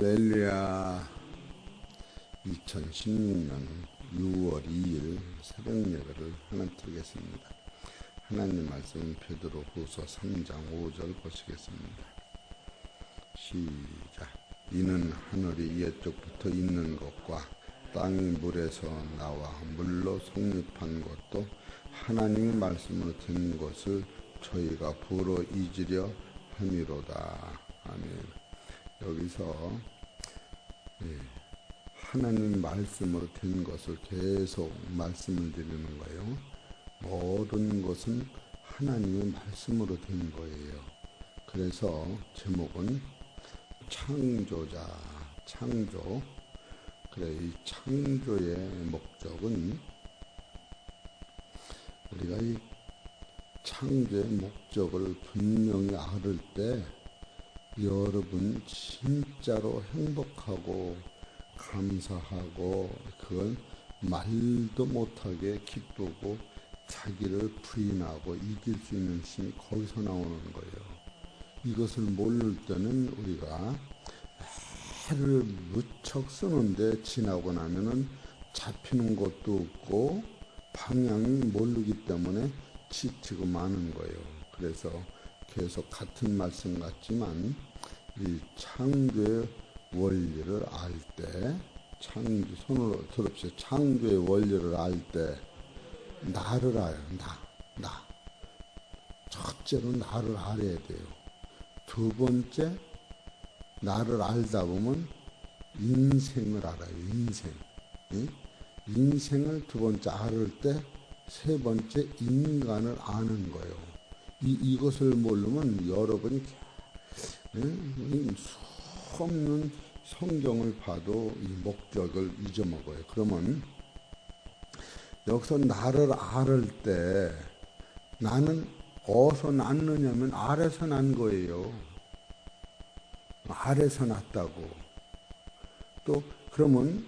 할렐루야. 2016년 6월 2일 새벽 예배를 하나 드리겠습니다. 하나님 말씀 베드로 후서 3장 5절 보시겠습니다. 시작. 이는 하늘이 옛적부터 있는 것과 땅이 물에서 나와 물로 성립한 것도 하나님의 말씀으로 된 것을 저희가 부러 잊으려 함이로다. 아멘. 여기서 하나님 말씀으로 된 것을 계속 말씀을 드리는 거예요. 모든 것은 하나님의 말씀으로 된 거예요. 그래서 제목은 창조자, 창조. 그래, 이 창조의 목적은 우리가 이 창조의 목적을 분명히 알을 때 여러분 진짜로 행복하고 감사하고 그걸 말도 못하게 기쁘고 자기를 부인하고 이길 수 있는 힘이 거기서 나오는 거예요. 이것을 모를 때는 우리가 해를 무척 쓰는데 지나고 나면은 잡히는 것도 없고 방향이 모르기 때문에 지치고 마는 거예요. 그래서 계속 같은 말씀 같지만 이 창조의 원리를 알 때, 손으로 들읍시다. 창조의 원리를 알 때 나를 알아요. 나. 첫째로 나를 알아야 돼요. 두 번째, 나를 알다 보면 인생을 알아요. 인생을 두 번째 알을 때 세 번째 인간을 아는 거예요. 이것을 모르면 여러분이 수없는 성경을 봐도 이 목적을 잊어먹어요. 그러면 여기서 나를 알을 때 나는 어디서 났느냐면 아래서 난 거예요. 아래서 났다고. 또 그러면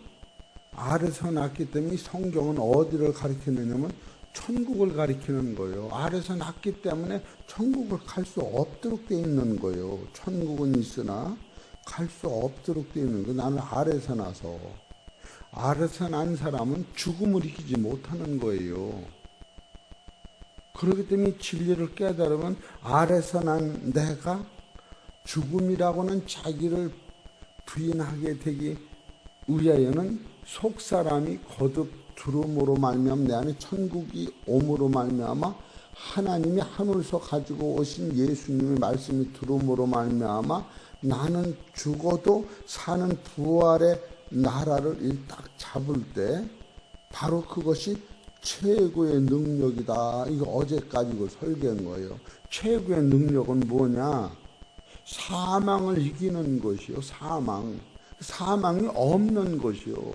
아래서 났기 때문에 성경은 어디를 가리키느냐면 천국을 가리키는 거예요. 아래서 났기 때문에 천국을 갈 수 없도록 돼 있는 거예요. 천국은 있으나 갈 수 없도록 돼 있는 거예요. 나는 아래서 나서. 아래서 난 사람은 죽음을 이기지 못하는 거예요. 그렇기 때문에 진리를 깨달으면 아래서 난 내가 죽음이라고는 자기를 부인하게 되기 위하여는 속사람이 거듭 들음으로 말미암아 내 안에 천국이 옴으로 말미암아 하나님이 하늘에서 가지고 오신 예수님의 말씀이 들음으로 말미암아 나는 죽어도 사는 부활의 나라를 딱 잡을 때 바로 그것이 최고의 능력이다. 이거 어제 가지고 설계한 거예요. 최고의 능력은 뭐냐? 사망을 이기는 것이요. 사망이 없는 것이요.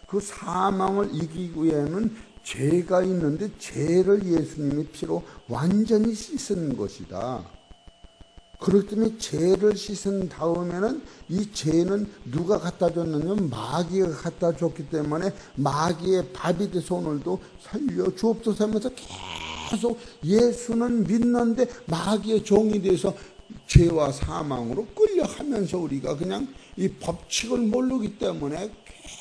그 사망을 이기기 위해는 죄가 있는데 죄를 예수님의 피로 완전히 씻은 것이다. 그렇기 때문에 죄를 씻은 다음에는 이 죄는 누가 갖다 줬느냐면 마귀가 갖다 줬기 때문에 마귀의 밥이 돼서 오늘도 살려주옵소서 하면서 계속 예수는 믿는데 마귀의 종이 돼서 죄와 사망으로 끌려가면서 우리가 그냥 이 법칙을 모르기 때문에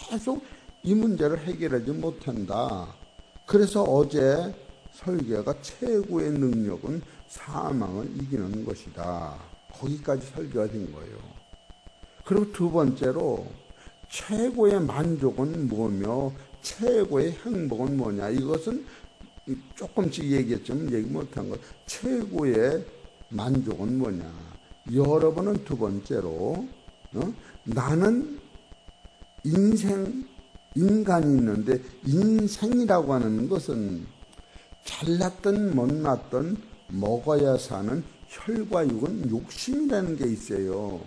계속 이 문제를 해결하지 못한다. 그래서 어제 설교가 최고의 능력은 사망을 이기는 것이다. 거기까지 설교가 된 거예요. 그리고 두 번째로 최고의 만족은 뭐며 최고의 행복은 뭐냐. 이것은 조금씩 얘기했지만 얘기 못한 것. 최고의 만족은 뭐냐. 여러분은 두 번째로 나는 인간이 있는데 인생이라고 하는 것은 잘났든 못났든 먹어야 사는 혈과 육은 욕심이라는 게 있어요.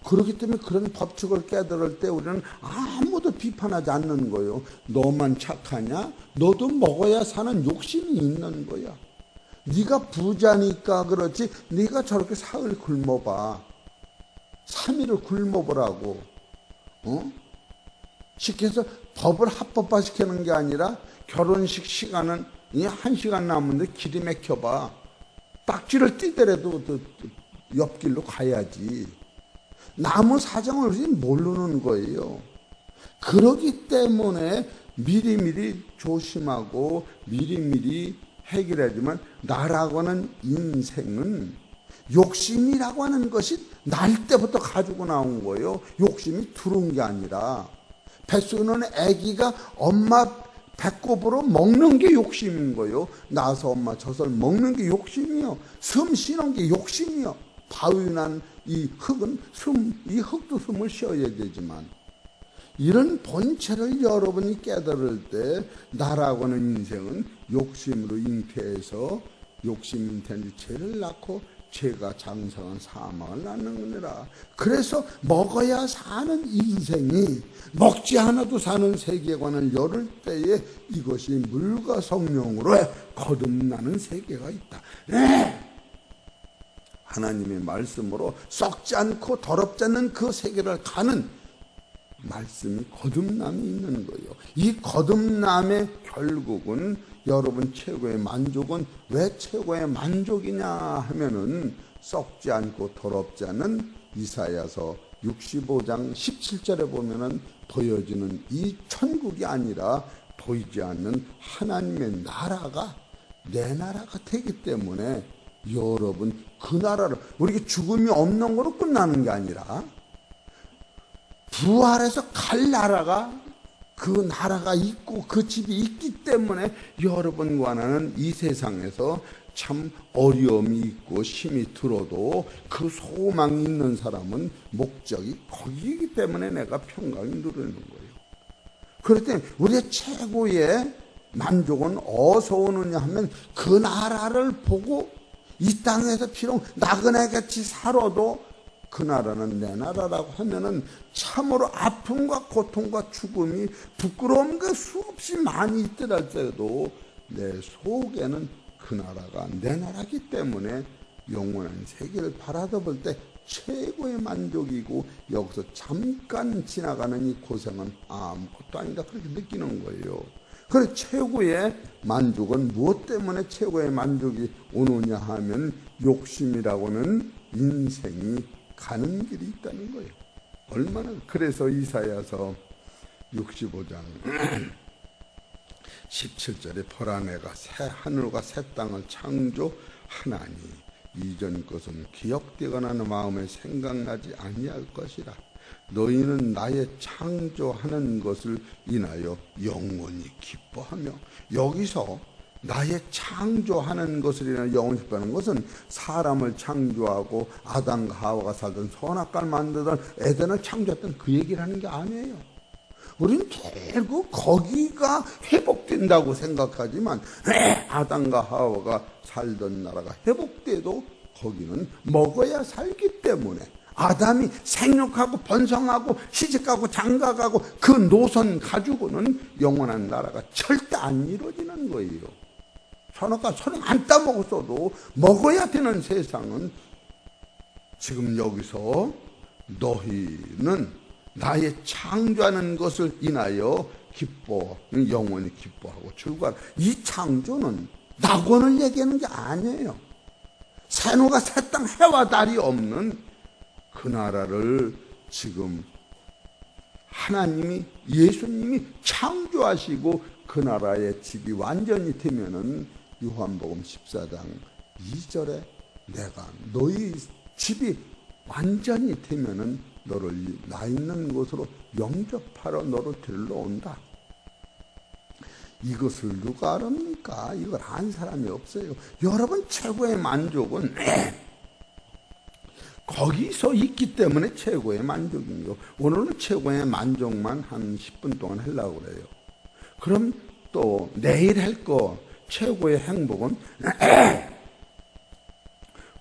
그렇기 때문에 그런 법칙을 깨달을 때 우리는 아무도 비판하지 않는 거예요. 너만 착하냐? 너도 먹어야 사는 욕심이 있는 거야. 네가 부자니까 그렇지 네가 저렇게 사흘 굶어봐. 3일을 굶어보라고. 쉽게 해서 법을 합법화시키는 게 아니라 결혼식 시간은 1시간 남았는데 길이 막혀봐. 딱지를 띄더라도 옆길로 가야지. 나무 사정을 우리 모르는 거예요. 그러기 때문에 미리미리 조심하고 미리미리 해결하지만 나라고 하는 인생은 욕심이라고 하는 것이 날 때부터 가지고 나온 거예요. 욕심이 들어온 게 아니라 뱃속에는 아기가 엄마 배꼽으로 먹는 게 욕심인 거예요. 나서 엄마 젖을 먹는 게 욕심이요. 숨 쉬는 게 욕심이요. 바위 난 이 흙은 이 흙도 숨을 쉬어야 되지만 이런 본체를 여러분이 깨달을 때 나라고 하는 인생은 욕심으로 잉태해서 욕심 잉태한 죄를 낳고 죄가 장성한 사망을 낳는 거니라. 그래서 먹어야 사는 인생이 먹지 않아도 사는 세계관을 열을 때에 이것이 물과 성령으로 거듭나는 세계가 있다. 네. 하나님의 말씀으로 썩지 않고 더럽지 않는 그 세계를 가는 말씀이 거듭남이 있는 거예요. 이 거듭남의 결국은 여러분 최고의 만족은 왜 최고의 만족이냐 하면은 썩지 않고 더럽지 않은 이사야서 65장 17절에 보면은 보여지는 이 천국이 아니라 보이지 않는 하나님의 나라가 내 나라가 되기 때문에 여러분 그 나라를 우리가 죽음이 없는 거로 끝나는 게 아니라 부활해서 갈 나라가 그 나라가 있고 그 집이 있기 때문에 여러분과 나는 이 세상에서 참 어려움이 있고 힘이 들어도 그 소망이 있는 사람은 목적이 거기이기 때문에 내가 평강이 누리는 거예요. 그럴 때 우리의 최고의 만족은 어디서 오느냐 하면 그 나라를 보고 이 땅에서 비록 나그네같이 살아도 그 나라는 내 나라라고 하면은 참으로 아픔과 고통과 죽음이 부끄러움과 수없이 많이 있더라도 내 속에는 그 나라가 내 나라기 때문에 영원한 세계를 바라다 볼 때 최고의 만족이고 여기서 잠깐 지나가는 이 고생은 아무것도 아니다 그렇게 느끼는 거예요. 그래서 최고의 만족은 무엇 때문에 최고의 만족이 오느냐 하면 욕심이라고는 인생이 가는 길이 있다는 거예요. 얼마나 그래서 이사야서 65장 17절에 보라 내가 새 하늘과 새 땅을 창조하나니 이전 것은 기억되거나 마음에 생각나지 아니할 것이라. 너희는 나의 창조하는 것을 인하여 영원히 기뻐하며. 여기서 나의 창조하는 것을 인하여 영원히 기뻐하는 것은 사람을 창조하고 아담과 하와가 살던 선악과를 만들던 에덴을 창조했던 그 얘기를 하는 게 아니에요. 우리는 결국 거기가 회복된다고 생각하지만 아담과 하와가 살던 나라가 회복돼도 거기는 먹어야 살기 때문에 아담이 생육하고 번성하고 시집가고 장가가고 그 노선 가지고는 영원한 나라가 절대 안 이루어지는 거예요. 선악과 서로 안 따먹었어도 먹어야 되는 세상은 지금 여기서 너희는 나의 창조하는 것을 인하여 영원히 기뻐하고 즐거워하라. 이 창조는 낙원을 얘기하는 게 아니에요. 새노가 새 땅 해와 달이 없는 그 나라를 지금 하나님이 예수님이 창조하시고 그 나라의 집이 완전히 되면은 요한복음 14장 2절에 내가 너희 집이 완전히 되면은 너를 나 있는 곳으로 영접하러 너를 데려온다. 이것을 누가 알합니까? 이걸 안 사람이 없어요. 여러분 최고의 만족은 거기서 있기 때문에 최고의 만족이에요. 오늘은 최고의 만족만 한 10분 동안 하려고 그래요. 그럼 또 내일 할 거 최고의 행복은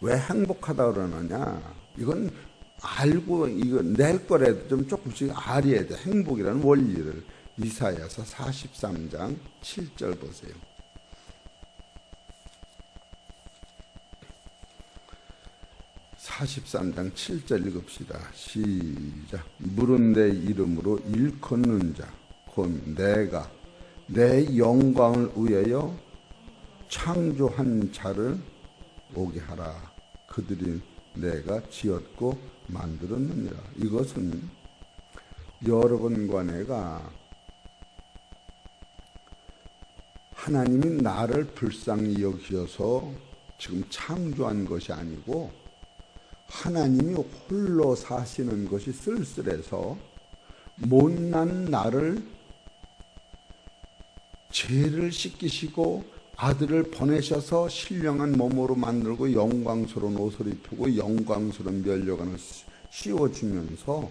왜 행복하다 그러느냐? 이건 알고 이거 낼 거라도 좀 조금씩 알아야 돼. 행복이라는 원리를. 이사야서 43장 7절 보세요. (43장 7절) 읽읍시다. 시작. 물은 내 이름으로 일컫는 자 곧 내가 내 영광을 위하여 창조한 자를 오게 하라. 그들이 내가 지었고 만들었느니라. 이것은 여러분과 내가 하나님이 나를 불쌍히 여기셔서 지금 창조한 것이 아니고 하나님이 홀로 사시는 것이 쓸쓸해서 못난 나를 죄를 씻기시고 아들을 보내셔서 신령한 몸으로 만들고 영광스러운 옷을 입히고 영광스러운 면류관을 씌워주면서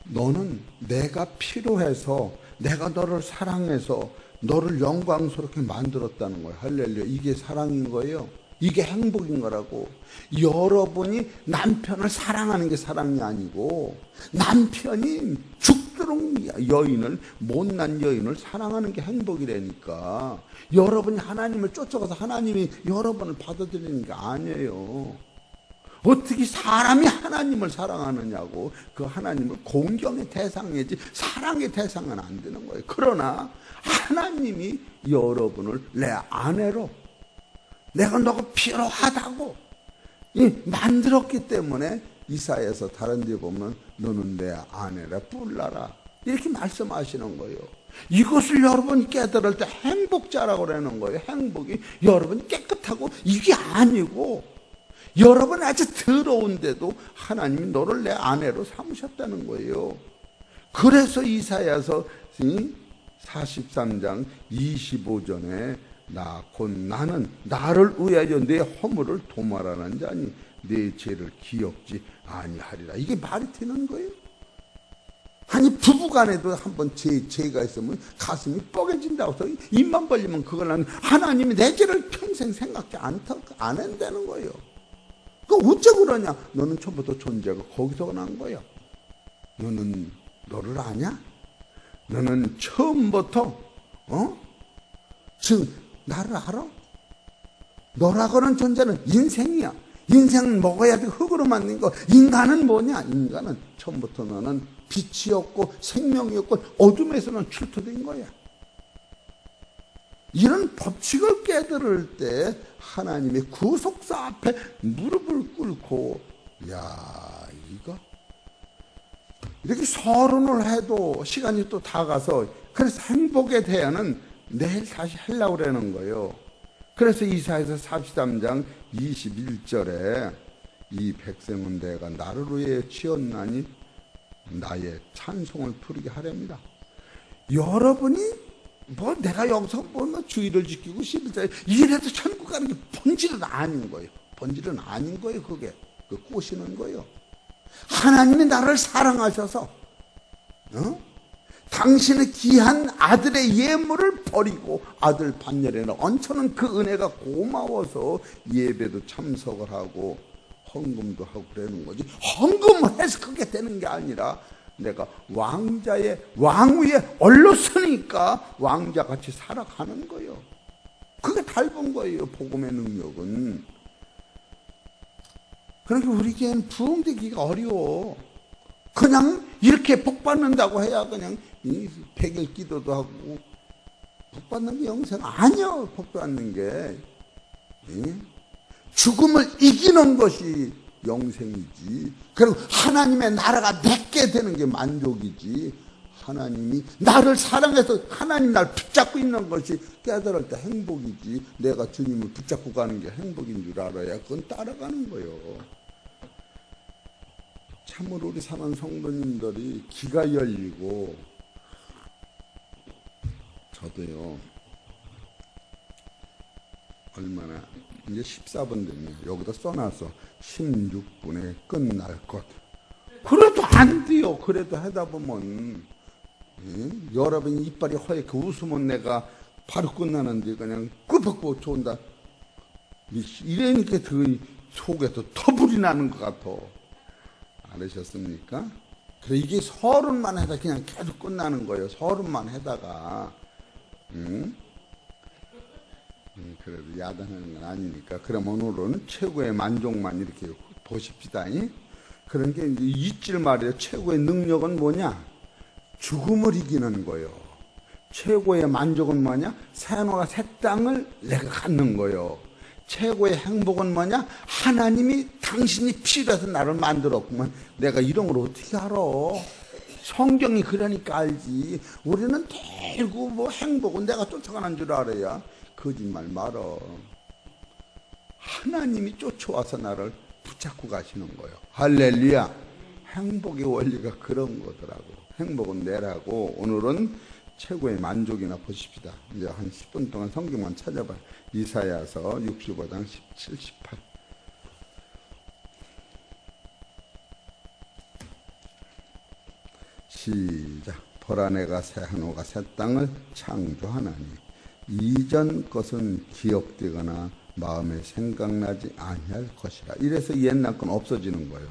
너는 내가 필요해서 내가 너를 사랑해서 너를 영광스럽게 만들었다는 거예요. 할렐루야. 이게 사랑인 거예요. 이게 행복인 거라고. 여러분이 남편을 사랑하는 게 사랑이 아니고 남편이 죽도록 여인을, 못난 여인을 사랑하는 게 행복이라니까. 여러분이 하나님을 쫓아가서 하나님이 여러분을 받아들이는 게 아니에요. 어떻게 사람이 하나님을 사랑하느냐고. 그 하나님을 공경의 대상이지 사랑의 대상은 안 되는 거예요. 그러나 하나님이 여러분을 내 아내로, 내가 너가 필요하다고 만들었기 때문에 이사야서 다른 데 보면 너는 내 아내라 뿔나라 이렇게 말씀하시는 거예요. 이것을 여러분이 깨달을 때 행복자라고 그러는 거예요. 행복이 여러분 깨끗하고 이게 아니고 여러분 아주 더러운데도 하나님이 너를 내 아내로 삼으셨다는 거예요. 그래서 이사야서 43장 25절에 나 곧 나는 나를 위하여 내 허물을 도말하는 자니 내 죄를 기억지 아니하리라. 이게 말이 되는 거예요? 아니 부부간에도 한번 죄가 있으면 가슴이 뻐개진다고 해서 입만 벌리면 그걸 하나님이 내 죄를 평생 생각지 안 한다는 거예요. 그 어째 그러냐? 너는 처음부터 존재가 거기서 난 거야. 너는 너를 아냐? 너는 처음부터 지금 나를 알아? 너라고는 존재는 인생이야. 인생은 먹어야 돼. 흙으로 만든 거. 인간은 뭐냐? 인간은 처음부터 너는 빛이었고 생명이었고 어둠에서는 출토된 거야. 이런 법칙을 깨달을 때 하나님의 구속사 앞에 무릎을 꿇고 야 이거 이렇게 서론을 해도 시간이 또 다 가서 그래서 행복에 대해는 내일 다시 하려고 그러는 거예요. 그래서 이사야서 43장 21절에 이 백성은 내가 나를 위해 지었나니 나의 찬송을 부르게 하렵니다. 여러분이 뭐 내가 여기서 뭐 주의를 지키고 시를 이래도 천국 가는 게 본질은 아닌 거예요. 본질은 아닌 거예요. 그게 그 꼬시는 거예요. 하나님이 나를 사랑하셔서 당신의 귀한 아들의 예물을 버리고 아들 반열에는 얹혀놓은 그 은혜가 고마워서 예배도 참석을 하고 헌금도 하고 그러는 거지. 헌금을 해서 그게 되는 게 아니라 내가 왕자의 왕위에 올랐으니까 왕자같이 살아가는 거예요. 그게 닮은 거예요. 복음의 능력은. 그러니까 우리에게는 부흥되기가 어려워. 그냥 이렇게 복 받는다고 해야 그냥 백일 기도도 하고 복 받는 게 영생 아니야. 복 받는 게 죽음을 이기는 것이 영생이지. 그리고 하나님의 나라가 내게 되는 게 만족이지. 하나님이 나를 사랑해서 하나님 나를 붙잡고 있는 것이 깨달을 때 행복이지. 내가 주님을 붙잡고 가는 게 행복인 줄 알아야 그건 따라가는 거예요. 참으로 우리 사는 성도님들이 귀가 열리고, 저도요 얼마나 이제 14분 됐네요. 여기다 써놨어. 16분에 끝날 것. 그래도 안 돼요. 그래도 하다 보면 여러분이 이빨이 허옇게 웃으면 내가 바로 끝나는데 그냥 끄덕끄덕 좋은다. 이러니까 그 속에서 터불이 나는 것 같아. 알으셨습니까? 그래 이게 서른만 해다 그냥 계속 끝나는 거예요. 서른만 해다가 그래도 야단하는 건 아니니까. 그럼 오늘은 최고의 만족만 이렇게 보십시다. 그러니까 이제 잊질 말이에요. 최고의 능력은 뭐냐? 죽음을 이기는 거예요. 최고의 만족은 뭐냐? 새하늘과 새 땅을 내가 갖는 거예요. 최고의 행복은 뭐냐? 하나님이 당신이 필요해서 나를 만들었구만. 내가 이런 걸 어떻게 알아? 성경이 그러니까 알지. 우리는 대고 뭐 행복은 내가 쫓아가는 줄 알아야. 거짓말 말어. 하나님이 쫓아와서 나를 붙잡고 가시는 거예요. 할렐루야. 행복의 원리가 그런 거더라고. 행복은 내라고. 오늘은 최고의 만족이나 보십시다. 이제 한 10분 동안 성경만 찾아봐요. 이사야서 65장 17, 18. 시작. 보라 내가 새 하늘과 새 땅을 창조하나니 이전 것은 기억되거나 마음에 생각나지 아니할 것이라. 이래서 옛날 건 없어지는 거예요.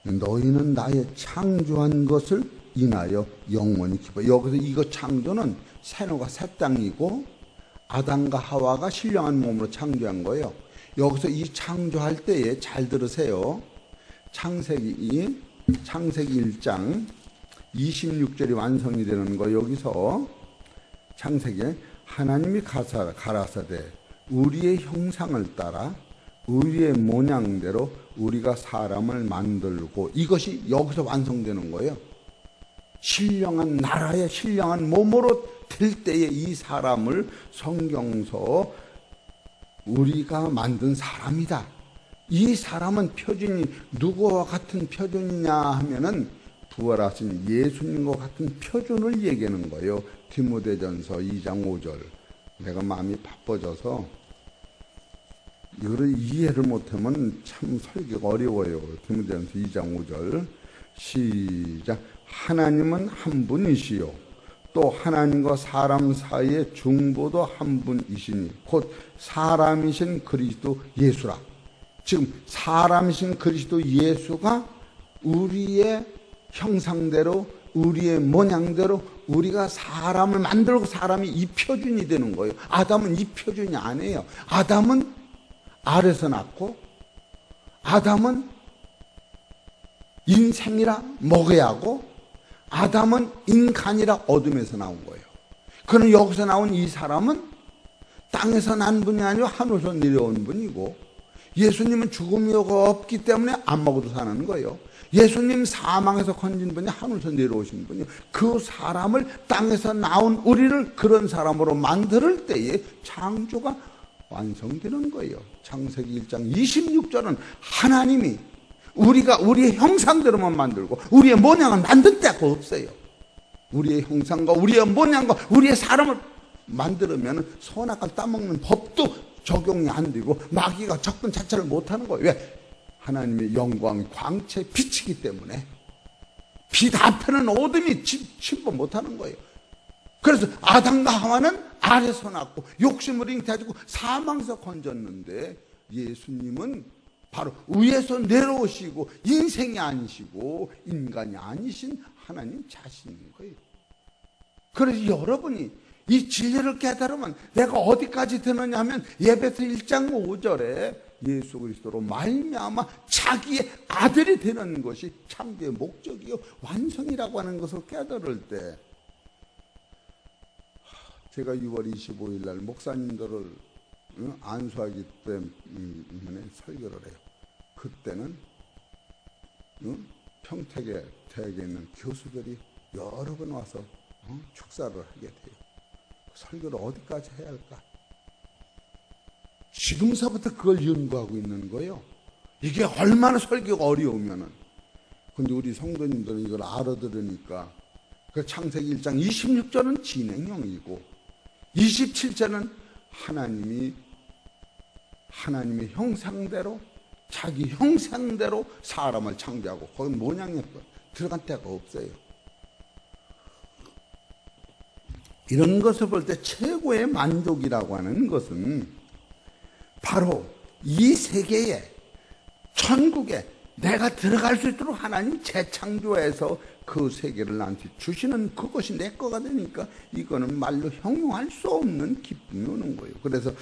너희는 나의 창조한 것을 인하여 영원히 기뻐. 여기서 이거 창조는 새 하늘과 새 땅이고 아담과 하와가 신령한 몸으로 창조한 거예요. 여기서 이 창조할 때에 잘 들으세요. 창세기 1장 26절이 완성이 되는 거. 여기서 창세기에 하나님이 가라사대 우리의 형상을 따라 우리의 모양대로 우리가 사람을 만들고, 이것이 여기서 완성되는 거예요. 신령한 나라의 신령한 몸으로 될 때에 이 사람을 성경서 우리가 만든 사람이다. 이 사람은 표준이 누구와 같은 표준이냐 하면은 부활하신 예수님과 같은 표준을 얘기하는 거예요. 디모데전서 2장 5절. 내가 마음이 바빠져서 이거를 이해를 못하면 참 설교가 어려워요. 디모데전서 2장 5절. 시작. 하나님은 한 분이시요 또 하나님과 사람 사이의 중보도 한 분이시니 곧 사람이신 그리스도 예수라. 지금 사람이신 그리스도 예수가 우리의 형상대로 우리의 모양대로 우리가 사람을 만들고 사람이 이 표준이 되는 거예요. 아담은 이 표준이 아니에요. 아담은 아래서 났고 아담은 인생이라 먹어야 하고 아담은 인간이라 어둠에서 나온 거예요. 그는 여기서 나온 이 사람은 땅에서 난 분이 아니고 하늘에서 내려온 분이고, 예수님은 죽음이 없기 때문에 안 먹어도 사는 거예요. 예수님 사망에서 건진 분이 하늘에서 내려오신 분이요. 그 사람을 땅에서 나온 우리를 그런 사람으로 만들 때에 창조가 완성되는 거예요. 창세기 1장 26절은 하나님이 우리가 우리의 형상대로만 만들고 우리의 모양을 만든 데가 없어요. 우리의 형상과 우리의 모양과 우리의 사람을 만들면 선악을 따먹는 법도 적용이 안 되고 마귀가 접근 자체를 못하는 거예요. 왜? 하나님의 영광이 광채에 비치기 때문에 빛 앞에는 어둠이 침범 못하는 거예요. 그래서 아담과 하와는 아래서 났고 욕심을 잉태하고 사망에서 건졌는데, 예수님은 바로 위에서 내려오시고 인생이 아니시고 인간이 아니신 하나님 자신인 거예요. 그래서 여러분이 이 진리를 깨달으면 내가 어디까지 되느냐 하면 에베소 1장 5절에 예수 그리스도로 말미암아 자기의 아들이 되는 것이 창조의 목적이요 완성이라고 하는 것을 깨달을 때, 제가 6월 25일 날 목사님들을 안수하기 때문에 설교를 해요. 그때는 평택에 대학에 있는 교수들이 여러 번 와서 축사를 하게 돼요. 설교를 어디까지 해야 할까? 지금서부터 그걸 연구하고 있는 거예요. 이게 얼마나 설교가 어려우면은. 근데 우리 성도님들은 이걸 알아들으니까 그 창세기 1장 26절은 진행형이고 27절은 하나님의 형상대로 자기 형상대로 사람을 창조하고 거기 모양에 들어간 데가 없어요. 이런 것을 볼 때 최고의 만족이라고 하는 것은 바로 이 세계에 천국에 내가 들어갈 수 있도록 하나님 재창조해서 그 세계를 나한테 주시는 그것이 내 거가 되니까 이거는 말로 형용할 수 없는 기쁨이 오는 거예요. 그래서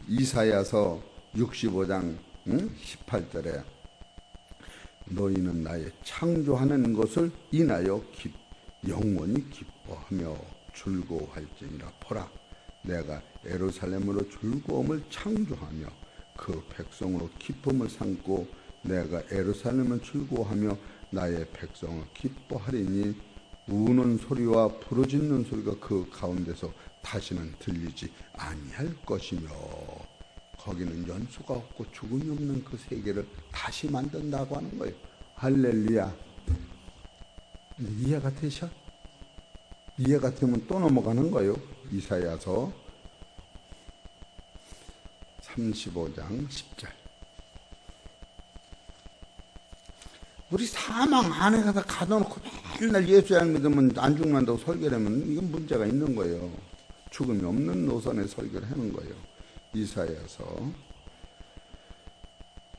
이사야서 65장 18절에 너희는 나의 창조하는 것을 인하여 영원히 기뻐하며 즐거워할지니라. 보라 내가 예루살렘으로 즐거움을 창조하며 그 백성으로 기쁨을 삼고 내가 예루살렘을 즐거워하며 나의 백성을 기뻐하리니 우는 소리와 부르짖는 소리가 그 가운데서 다시는 들리지 아니할 것이며 거기는 연수가 없고 죽음이 없는 그 세계를 다시 만든다고 하는 거예요. 할렐루야. 이해가 되셔? 이해가 되면 또 넘어가는 거예요. 이사야서 35장 10절. 우리 사망 안에 가서 가둬놓고 맨날 예수 안 믿으면 안 죽는다고 설교를 하면 이건 문제가 있는 거예요. 죽음이 없는 노선에 설교를 하는 거예요. 이사야서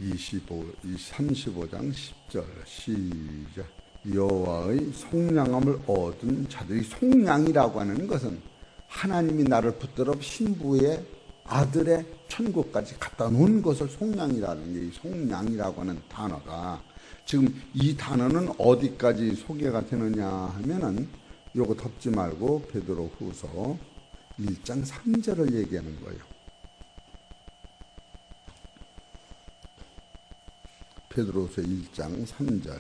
35장 10절 시작. 여호와의 속량함을 얻은 자들이, 속량이라고 하는 것은 하나님이 나를 붙들어 신부의 아들의 천국까지 갖다 놓은 것을 속량이라는 게, 이 속량이라고 하는 단어가 지금 이 단어는 어디까지 소개가 되느냐 하면은 요거 덮지 말고 베드로후서 1장 3절을 얘기하는 거예요. 베드로후서 1장 3절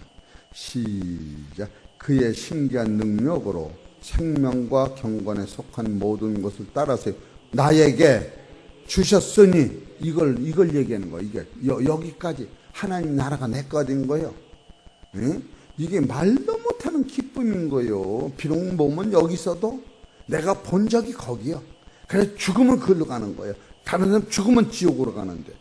시작. 그의 신기한 능력으로 생명과 경건에 속한 모든 것을 따라서 나에게 주셨으니, 이걸 얘기하는 거예요. 이게 여기까지 하나님 나라가 내 거 된 거예요. 응? 이게 말도 못하는 기쁨인 거예요. 비록 몸은 여기 있어도 내가 본 적이 거기요. 그래서 죽으면 그걸로 가는 거예요. 다른 사람 죽으면 지옥으로 가는데,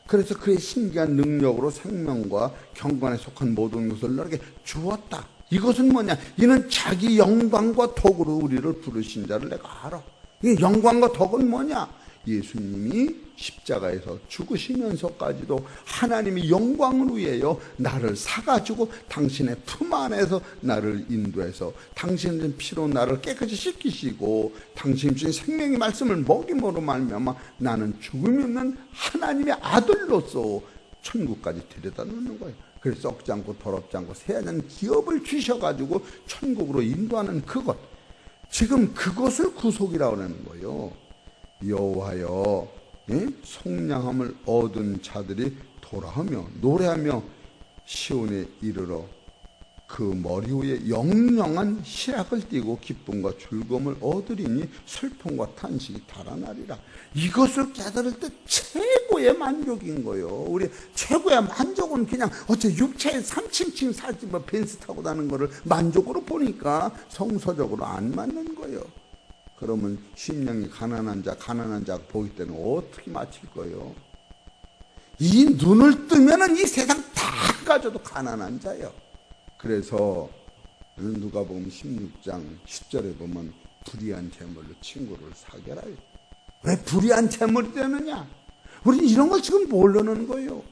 그래서 그의 신기한 능력으로 생명과 경건에 속한 모든 것을 너에게 주었다. 이것은 뭐냐? 이는 자기 영광과 덕으로 우리를 부르신 자를 내가 알아. 이 영광과 덕은 뭐냐? 예수님이 십자가에서 죽으시면서까지도 하나님이 영광을 위하여 나를 사가지고 당신의 품 안에서 나를 인도해서 당신의 피로 나를 깨끗이 씻기시고 당신 주신 생명의 말씀을 먹임으로 말미암아 나는 죽음이 없는 하나님의 아들로서 천국까지 데려다 놓는 거예요. 그래서 썩지 않고 더럽지 않고 새하얀 기업을 주셔가지고 천국으로 인도하는 그것, 지금 그것을 구속이라고 하는 거예요. 여호와여, 속량함을 얻은 자들이 돌아오며 노래하며 시온에 이르러 그 머리 위에 영영한 희락을 띠고 기쁨과 즐거움을 얻으리니 슬픔과 탄식이 달아나리라. 이것을 깨달을 때 최고의 만족인 거예요. 우리 최고의 만족은 그냥 어째 육체의 3층 4층 벤츠 타고 다는 거를 만족으로 보니까 성서적으로 안 맞는 거예요. 그러면 심령이 가난한 자 보기 때문에 어떻게 맞힐 거예요? 이 눈을 뜨면은 이 세상 다 가져도 가난한 자예요. 그래서 누가복음 16장 10절에 보면 불의한 재물로 친구를 사겨라. 왜 불의한 재물이 되느냐? 우리는 이런 걸 지금 모르는 거예요.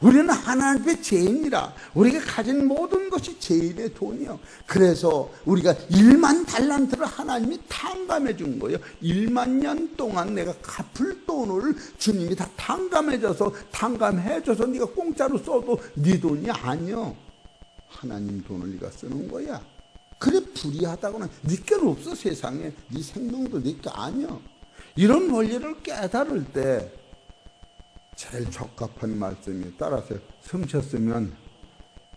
우리는 하나님의 죄인이라. 우리가 가진 모든 것이 죄인의 돈이요. 그래서 우리가 1만 달란트를 하나님이 탕감해 준 거예요. 1만 년 동안 내가 갚을 돈을 주님이 다 탕감해 줘서 네가 공짜로 써도 네 돈이 아니요. 하나님 돈을 네가 쓰는 거야. 그래 불의하다고는 네 게 없어. 세상에 네 생명도 네 게 아니요. 이런 원리를 깨달을 때 제일 적합한 말씀이 따라서 숨 쉬었으면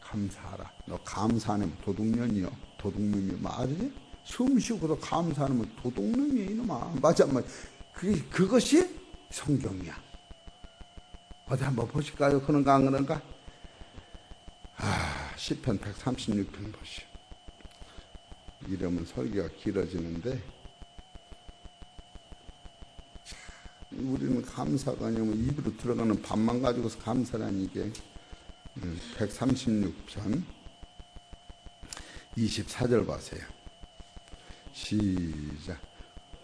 감사하라. 너 감사 안 하면 도둑년이요. 도둑놈이 말이지? 숨 쉬고도 감사 안 하면 도둑놈이야 이놈아. 맞아. 그것이 성경이야. 어디 한번 보실까요? 그런가 안 그런가? 시편 136편 보시오. 이러면 설교가 길어지는데 우리는 감사가 아니면 입으로 들어가는 밥만 가지고서 감사라니. 이게 136편 24절 보세요. 시작.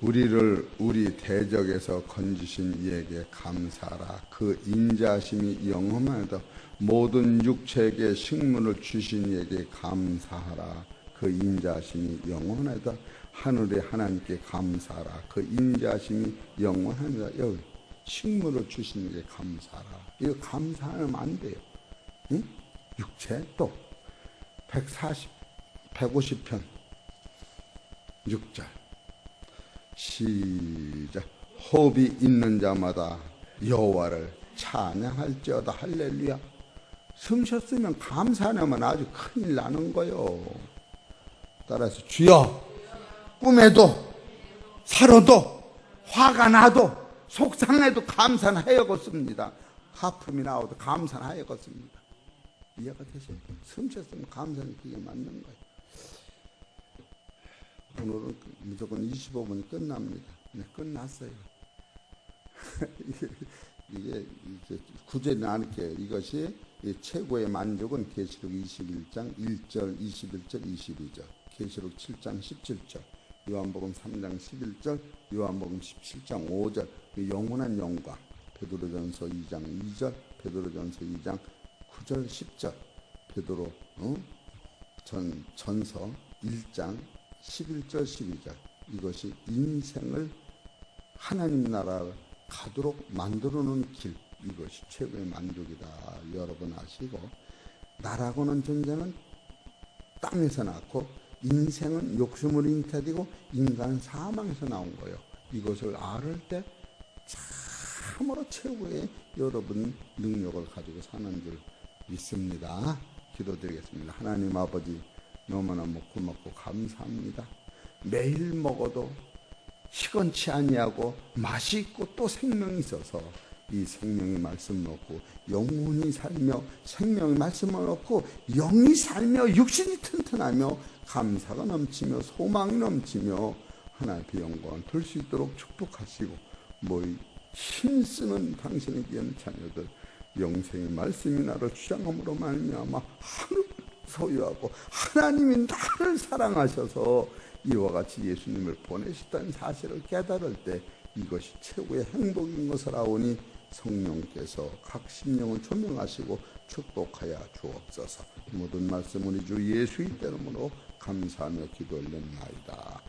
우리를 우리 대적에서 건지신 이에게 감사하라. 그 인자하심이 영험하다. 모든 육체에게 식물을 주신 이에게 감사하라. 그 인자하심이 영원하다. 하늘의 하나님께 감사하라. 그 인자하심이 영원합니다. 여기 식물을 주시는 게 감사하라. 이거 감사하면 안 돼요. 응? 육체. 또 150편 6절 시작. 호흡이 있는 자마다 여호와를 찬양할지어다. 할렐루야. 숨 쉬었으면 감사 안 하면 아주 큰일 나는 거요. 따라서 주여, 꿈에도 살아도 화가 나도 속상해도 감사는 해야겠습니다. 하품이 나와도 감사는 해야겠습니다. 이해가 되세요? 숨 쉬었으면 감사는 그게 맞는 거예요. 오늘은 무조건 25분이 끝납니다. 네, 끝났어요. 이게 구제는 않을게요. 이것이 최고의 만족은 계시록 21장 1절, 21절, 22절, 계시록 7장 17절, 요한복음 3장 11절, 요한복음 17장 5절, 영원한 영광, 베드로전서 2장 2절, 베드로전서 2장 9절, 10절, 베드로 전서 1장 11절, 12절. 이것이 인생을 하나님 나라를 가도록 만들어놓은 길, 이것이 최고의 만족이다. 여러분 아시고, 나라고는 존재는 땅에서 낳고 인생은 욕심으로 잉태되고 인간 사망에서 나온 거예요. 이것을 알을 때 참으로 최고의 여러분 능력을 가지고 사는 줄 믿습니다. 기도드리겠습니다. 하나님 아버지, 너무너무 고맙고 감사합니다. 매일 먹어도 시건치 아니하고 맛이 있고 또 생명이 있어서 이 생명의 말씀 넣고 영혼이 살며 생명의 말씀을 넣고 영이 살며 육신이 튼튼하며 감사가 넘치며 소망이 넘치며 하나님의 영광을 돌 수 있도록 축복하시고, 힘쓰는 당신의 귀한 자녀들 영생의 말씀이 나를 주장함으로 말미암아 하늘 소유하고 하나님이 나를 사랑하셔서 이와 같이 예수님을 보내셨다는 사실을 깨달을 때 이것이 최고의 행복인 것을 아오니 성령께서 각 심령을 조명하시고 축복하여 주옵소서. 모든 말씀 우리 주 예수의 이름으로 감사하며 기도 올렸나이다.